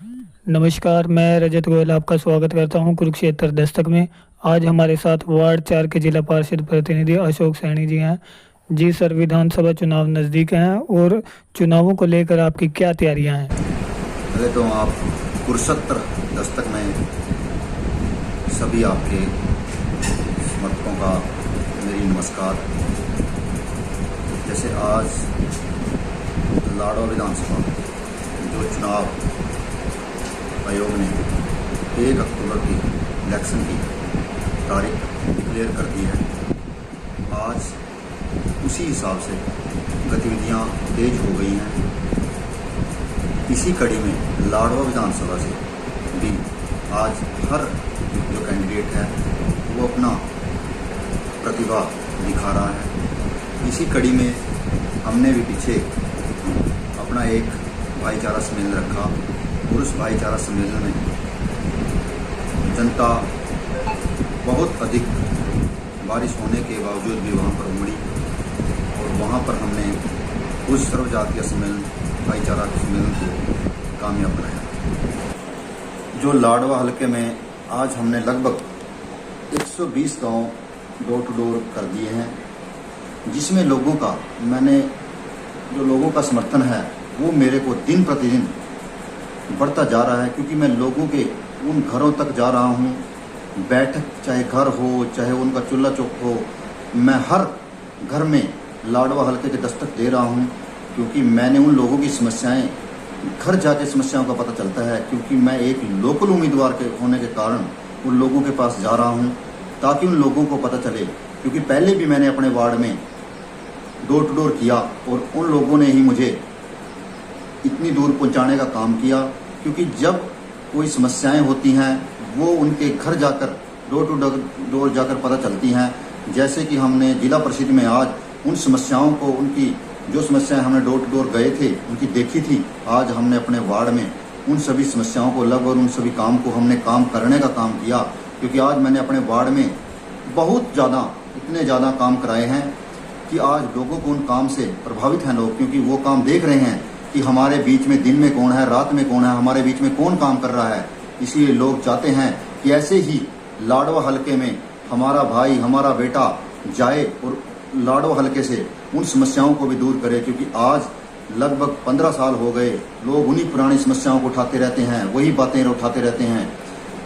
नमस्कार, मैं रजत गोयल आपका स्वागत करता हूं कुरुक्षेत्र दस्तक में। आज हमारे साथ वार्ड 4 के जिला पार्षद प्रतिनिधि अशोक सैनी जी हैं। जी सर, विधानसभा चुनाव नज़दीक हैं और चुनावों को लेकर आपकी क्या तैयारियां हैं? पहले तो आप कुरुक्षेत्र दस्तक में सभी आपके समर्थकों का मेरी नमस्कार। जैसे आज लाडवा विधानसभा जो चुनाव आयोग ने 1 अक्टूबर की इलेक्शन की तारीख डिक्लेयर कर दी है, आज उसी हिसाब से गतिविधियां तेज हो गई हैं। इसी कड़ी में लाडवा विधानसभा से भी आज हर जो कैंडिडेट है वो अपना प्रतिभा दिखा रहा है। इसी कड़ी में हमने भी पीछे अपना एक भाईचारा सम्मेलन रखा और उस भाईचारा सम्मेलन में जनता बहुत अधिक बारिश होने के बावजूद भी वहाँ पर उमड़ी और वहाँ पर हमने उस सर्वजातीय सम्मेलन भाईचारा सम्मेलन को कामयाब बनाया। जो लाडवा हलके में आज हमने लगभग 120 गांव डोर टू डोर कर दिए हैं, जिसमें लोगों का समर्थन है वो मेरे को दिन प्रतिदिन बढ़ता जा रहा है, क्योंकि मैं लोगों के उन घरों तक जा रहा हूँ। बैठक चाहे घर हो चाहे उनका चूल्हा चौक हो, मैं हर घर में लाडवा हलके के दस्तक दे रहा हूँ, क्योंकि मैंने उन लोगों की समस्याएं घर जाके समस्याओं का पता चलता है। क्योंकि मैं एक लोकल उम्मीदवार के होने के कारण उन लोगों के पास जा रहा हूँ ताकि उन लोगों को पता चले। क्योंकि पहले भी मैंने अपने वार्ड में डोर टू डोर किया और उन लोगों ने ही मुझे इतनी दूर पहुंचाने का काम किया, क्योंकि जब कोई समस्याएं होती हैं वो उनके घर जाकर डोर टू डोर जाकर पता चलती हैं। जैसे कि हमने जिला परिषद में आज उन समस्याओं को, उनकी जो समस्याएं हमने डोर टू डोर गए थे उनकी देखी थी, आज हमने अपने वार्ड में उन सभी समस्याओं को लगभग उन सभी काम को हमने काम करने का काम किया। क्योंकि आज मैंने अपने वार्ड में बहुत ज़्यादा, इतने ज़्यादा काम कराए हैं कि आज लोगों को उन काम से प्रभावित हैं लोग, क्योंकि वो काम देख रहे हैं कि हमारे बीच में दिन में कौन है, रात में कौन है, हमारे बीच में कौन काम कर रहा है। इसलिए लोग चाहते हैं कि ऐसे ही लाडवा हलके में हमारा भाई, हमारा बेटा जाए और लाडवा हलके से उन समस्याओं को भी दूर करे। क्योंकि आज लगभग 15 साल हो गए लोग उन्हीं पुरानी समस्याओं को उठाते रहते हैं, वही बातें उठाते रहते हैं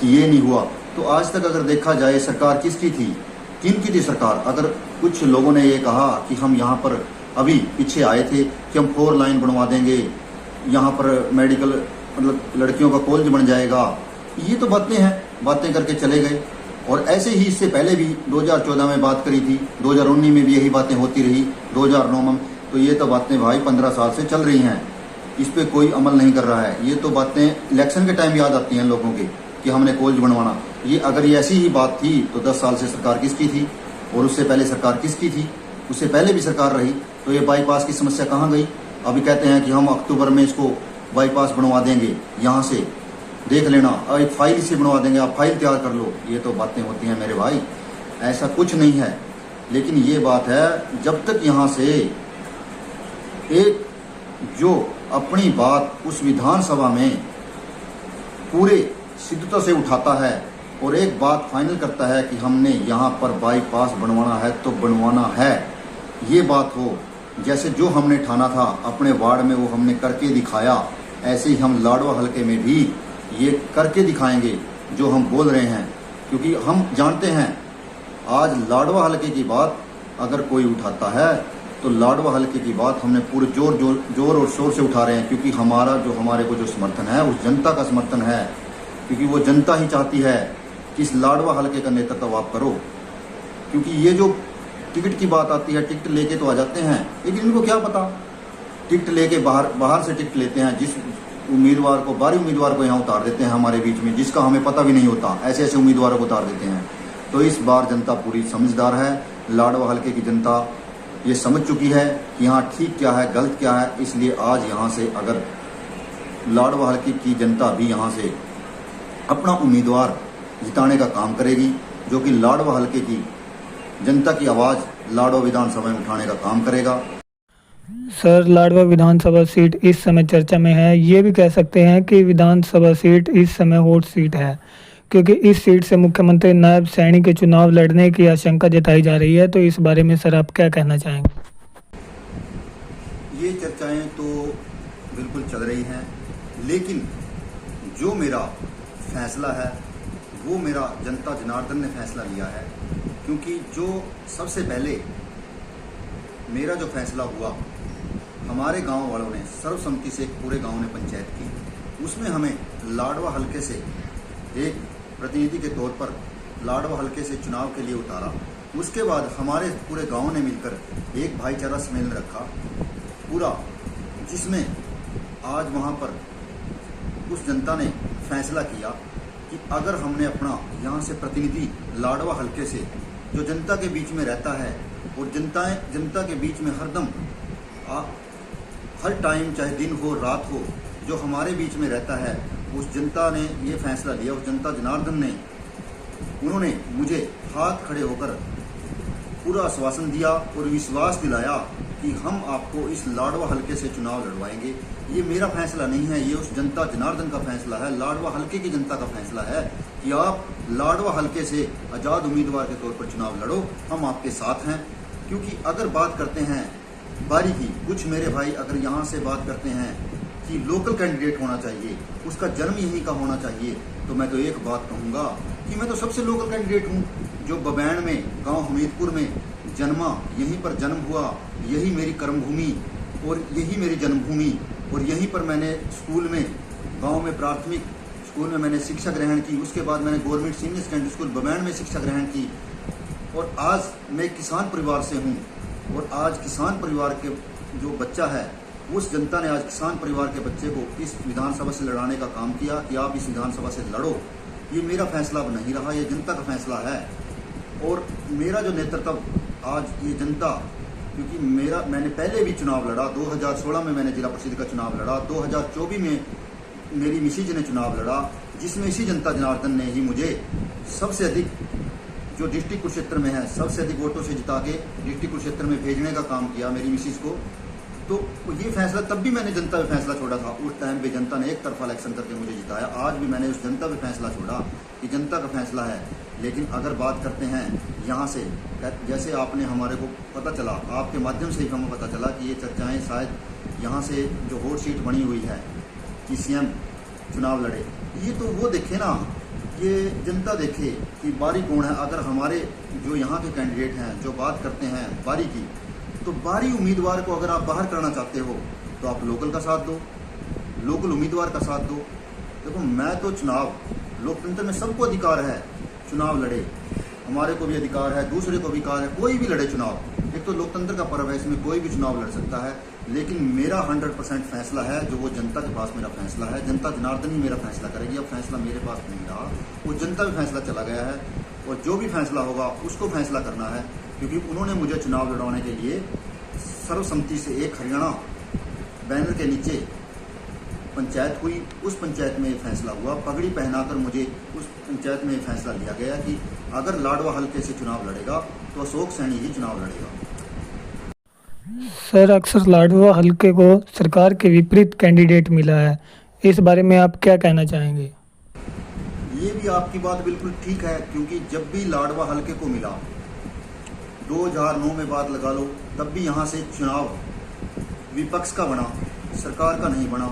कि ये नहीं हुआ। तो आज तक अगर देखा जाए सरकार किसकी थी, किन की थी सरकार? अगर कुछ लोगों ने ये कहा कि हम यहाँ पर अभी पीछे आए थे कि हम 4 लाइन बनवा देंगे, यहाँ पर मेडिकल मतलब लड़कियों का कॉलेज बन जाएगा, ये तो बातें करके चले गए। और ऐसे ही इससे पहले भी 2014 में बात करी थी, 2019 में भी यही बातें होती रही, 2009 में। तो ये तो बातें भाई 15 साल से चल रही हैं, इस पर कोई अमल नहीं कर रहा है। ये तो बातें इलेक्शन के टाइम याद आती हैं लोगों के कि हमने कॉलेज बनवाना। ये अगर ये ऐसी ही बात थी तो 10 साल से सरकार किसकी थी और उससे पहले सरकार किसकी थी? उससे पहले भी सरकार रही। तो ये बाईपास की समस्या कहाँ गई? अभी कहते हैं कि हम अक्टूबर में इसको बाईपास बनवा देंगे, यहाँ से देख लेना, और एक फाइल से बनवा देंगे, आप फाइल तैयार कर लो। ये तो बातें होती हैं मेरे भाई, ऐसा कुछ नहीं है। लेकिन ये बात है, जब तक यहाँ से एक जो अपनी बात उस विधानसभा में पूरे सिद्धता से उठाता है और एक बात फाइनल करता है कि हमने यहाँ पर बाईपास बनवाना है तो बनवाना है, ये बात हो, जैसे जो हमने ठाना था अपने वार्ड में वो हमने करके दिखाया, ऐसे ही हम लाडवा हलके में भी ये करके दिखाएंगे जो हम बोल रहे हैं। क्योंकि हम जानते हैं आज लाडवा हलके की बात अगर कोई उठाता है तो लाडवा हलके की बात हमने पूरे जोर और शोर से उठा रहे हैं। क्योंकि हमारे को जो समर्थन है उस जनता का समर्थन है, क्योंकि वो जनता ही चाहती है कि इस लाडवा हलके का नेतृत्व आप करो। क्योंकि ये जो टिकट की बात आती है, टिकट लेके तो आ जाते हैं, लेकिन इनको क्या पता, टिकट लेके बाहर से टिकट लेते हैं, जिस उम्मीदवार को, बाहरी उम्मीदवार को यहाँ उतार देते हैं हमारे बीच में, जिसका हमें पता भी नहीं होता, ऐसे ऐसे उम्मीदवारों को उतार देते हैं। तो इस बार जनता पूरी समझदार है, लाडवा हलके की जनता ये समझ चुकी है कि यहाँ ठीक क्या है, गलत क्या है। इसलिए आज यहाँ से अगर लाडवा हलके की जनता भी यहाँ से अपना उम्मीदवार जिताने का काम करेगी, जो कि लाडवा हलके की जनता की आवाज़ लाडवा विधानसभा में उठाने का काम करेगा। सर, लाडवा विधानसभा सीट इस समय चर्चा में है। ये भी कह सकते हैं कि विधानसभा सीट इस समय हॉट सीट है, क्योंकि इस सीट से मुख्यमंत्री नायब सैनी के चुनाव लड़ने की आशंका जताई जा रही है। तो इस बारे में सर आप क्या कहना चाहेंगे? ये चर्चाएं तो बिल्कुल चल रही हैं, लेकिन जो मेरा फैसला है वो मेरा जनता जनार्दन ने फैसला लिया है। क्योंकि जो सबसे पहले मेरा जो फैसला हुआ, हमारे गांव वालों ने सर्वसम्मति से पूरे गांव ने पंचायत की, उसमें हमें लाडवा हलके से एक प्रतिनिधि के तौर पर लाडवा हलके से चुनाव के लिए उतारा। उसके बाद हमारे पूरे गांव ने मिलकर एक भाईचारा सम्मेलन रखा पूरा, जिसमें आज वहां पर उस जनता ने फैसला किया कि अगर हमने अपना यहाँ से प्रतिनिधि लाडवा हलके से जो जनता के बीच में रहता है और जनता के बीच में हरदम हर टाइम, चाहे दिन हो रात हो, जो हमारे बीच में रहता है, उस जनता ने ये फैसला लिया, उस जनता जनार्दन ने, उन्होंने मुझे हाथ खड़े होकर पूरा आश्वासन दिया और विश्वास दिलाया कि हम आपको इस लाडवा हलके से चुनाव लड़वाएंगे। ये मेरा फैसला नहीं है, ये उस जनता जनार्दन का फैसला है, लाडवा हलके की जनता का फैसला है कि आप लाडवा हलके से आज़ाद उम्मीदवार के तौर पर चुनाव लड़ो, हम आपके साथ हैं। क्योंकि अगर बात करते हैं बारी की, कुछ मेरे भाई अगर यहाँ से बात करते हैं कि लोकल कैंडिडेट होना चाहिए, उसका जन्म यहीं का होना चाहिए, तो मैं तो एक बात कहूँगा कि मैं तो सबसे लोकल कैंडिडेट हूँ, जो बबैन में, गांव हमीदपुर में जन्मा, यहीं पर जन्म हुआ, यही मेरी कर्मभूमि और यही मेरी जन्मभूमि, और यहीं पर मैंने स्कूल में, गांव में प्राथमिक स्कूल में मैंने शिक्षा ग्रहण की। उसके बाद मैंने government senior secondary school Babain में शिक्षा ग्रहण की, और आज मैं किसान परिवार से हूँ। और आज किसान परिवार के जो बच्चा है, उस जनता ने आज किसान परिवार के बच्चे को इस विधानसभा से लड़ाने का काम किया कि आप इस विधानसभा से लड़ो। ये मेरा फैसला अब नहीं रहा, ये जनता का फैसला है। और मेरा जो नेतृत्व आज ये जनता, क्योंकि मैंने पहले भी चुनाव लड़ा, 2016 में मैंने जिला परिषद का चुनाव लड़ा, 2024 में मेरी मिसी जी ने चुनाव लड़ा, जिसमें इसी जनता जनार्दन ने ही मुझे सबसे अधिक, जो डिस्ट्रिक्ट कुरुक्षेत्र में है, सबसे अधिक वोटों से जिता के डिस्ट्रिक्ट कुरुक्षेत्र में भेजने का काम किया मेरी मिसिस को। तो ये फैसला तब भी मैंने जनता पे फैसला छोड़ा था, उस टाइम पे जनता ने एक तरफा इलेक्शन करके मुझे जिताया। आज भी मैंने उस जनता पे फैसला छोड़ा कि जनता का फैसला है। लेकिन अगर बात करते हैं यहाँ से, जैसे आपने हमारे को पता चला, आपके माध्यम से ही हमें पता चला कि ये चर्चाएँ शायद यहाँ से जो वोट सीट बनी हुई है कि सीएम चुनाव लड़े, ये तो वो देखे ना, ये जनता देखे कि बारी कौन है। अगर हमारे जो यहाँ के कैंडिडेट हैं, जो बात करते हैं बारी की, तो बारी उम्मीदवार को अगर आप बाहर करना चाहते हो तो आप लोकल का साथ दो, लोकल उम्मीदवार का साथ दो। देखो, मैं तो चुनाव, लोकतंत्र में सबको अधिकार है चुनाव लड़े, हमारे को भी अधिकार है, दूसरे को भी अधिकार है, कोई भी लड़े चुनाव। एक तो लोकतंत्र का पर्व है, इसमें कोई भी चुनाव लड़ सकता है। लेकिन मेरा 100% फैसला है, जो वो जनता के पास मेरा फैसला है, जनता जनार्दन ही मेरा फैसला करेगी। अब फैसला मेरे पास नहीं रहा, वो जनता भी फैसला चला गया है, और जो भी फैसला होगा उसको फैसला करना है। क्योंकि उन्होंने मुझे चुनाव लड़वाने के लिए सर्वसम्मति से एक हरियाणा बैनर के नीचे पंचायत हुई, उस पंचायत में फैसला हुआ, पगड़ी पहनाकर मुझे उस पंचायत में फैसला लिया गया कि अगर लाडवा हलके से चुनाव लड़ेगा तो अशोक सैनी ही चुनाव लड़ेगा। सर, अक्सर लाडवा हलके को सरकार के विपरीत कैंडिडेट मिला है, इस बारे में आप क्या कहना चाहेंगे? ये भी आपकी बात बिल्कुल ठीक है, क्योंकि जब भी लाडवा हलके को मिला, 2009 में बात लगा लो, तब भी यहाँ से चुनाव विपक्ष का बना, सरकार का नहीं बना।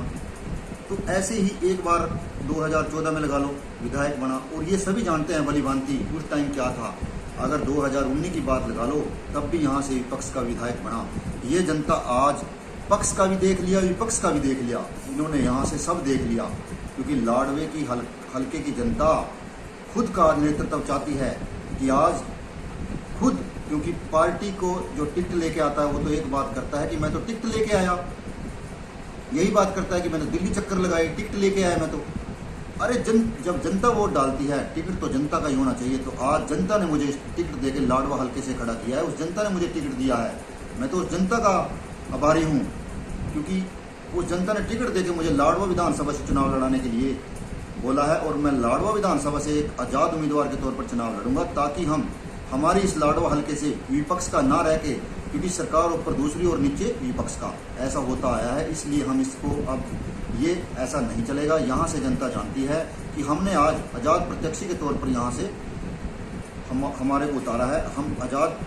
तो ऐसे ही एक बार 2014 में लगा लो, विधायक बना। और ये सभी जानते हैं भली भांति उस टाइम क्या था। अगर 2019 की बात लगा लो, तब भी यहाँ से विपक्ष का विधायक बना। ये जनता आज पक्ष का भी देख लिया, विपक्ष का भी देख लिया, इन्होंने यहाँ से सब देख लिया। क्योंकि लाडवे की हलके की जनता खुद का नेतृत्व चाहती है कि आज खुद, क्योंकि पार्टी को जो टिकट लेके आता है वो तो एक बात करता है कि मैं तो टिकट लेके आया, यही बात करता है कि मैंने दिल्ली चक्कर लगाए, टिकट लेके आया मैं तो। अरे जब जनता वोट डालती है, टिकट तो जनता का ही होना चाहिए। तो आज जनता ने मुझे टिकट देके लाडवा हलके से खड़ा किया है, उस जनता ने मुझे टिकट दिया है, मैं तो उस जनता का आभारी हूँ। क्योंकि उस जनता ने टिकट देके मुझे लाडवा विधानसभा से चुनाव लड़ाने के लिए बोला है, और मैं लाडवा विधानसभा से एक आज़ाद उम्मीदवार के तौर पर चुनाव लड़ूंगा, ताकि हमारी इस लाडवा हलके से विपक्ष का ना रह के क्योंकि सरकार ऊपर दूसरी और नीचे विपक्ष का ऐसा होता आया है। इसलिए हम इसको अब ये ऐसा नहीं चलेगा। यहाँ से जनता जानती है कि हमने आज आज़ाद प्रत्याशी के तौर पर यहाँ से हमारे को उतारा है। हम आज़ाद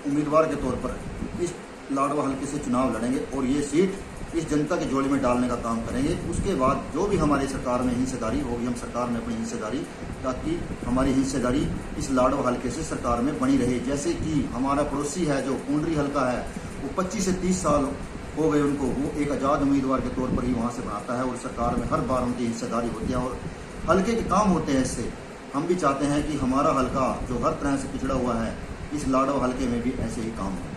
उम्मीदवार के तौर पर इस लाडवा हल्के से चुनाव लड़ेंगे और ये सीट इस जनता के झोली में डालने का काम करेंगे। उसके बाद जो भी हमारी सरकार में हिस्सेदारी होगी, हम सरकार में अपनी हिस्सेदारी, ताकि हमारी हिस्सेदारी इस लाडवा हल्के से सरकार में बनी रहे। जैसे कि हमारा पड़ोसी है जो पुंडरी हल्का है, वो 25 से 30 साल हो गए उनको, वो एक आज़ाद उम्मीदवार के तौर पर ही वहाँ से बनाता है और सरकार में हर बार उनकी हिस्सेदारी होती है और हल्के के काम होते हैं। इससे हम भी चाहते हैं कि हमारा हल्का जो हर तरह से पिछड़ा हुआ है, इस लाडवा हल्के में भी ऐसे ही काम हो।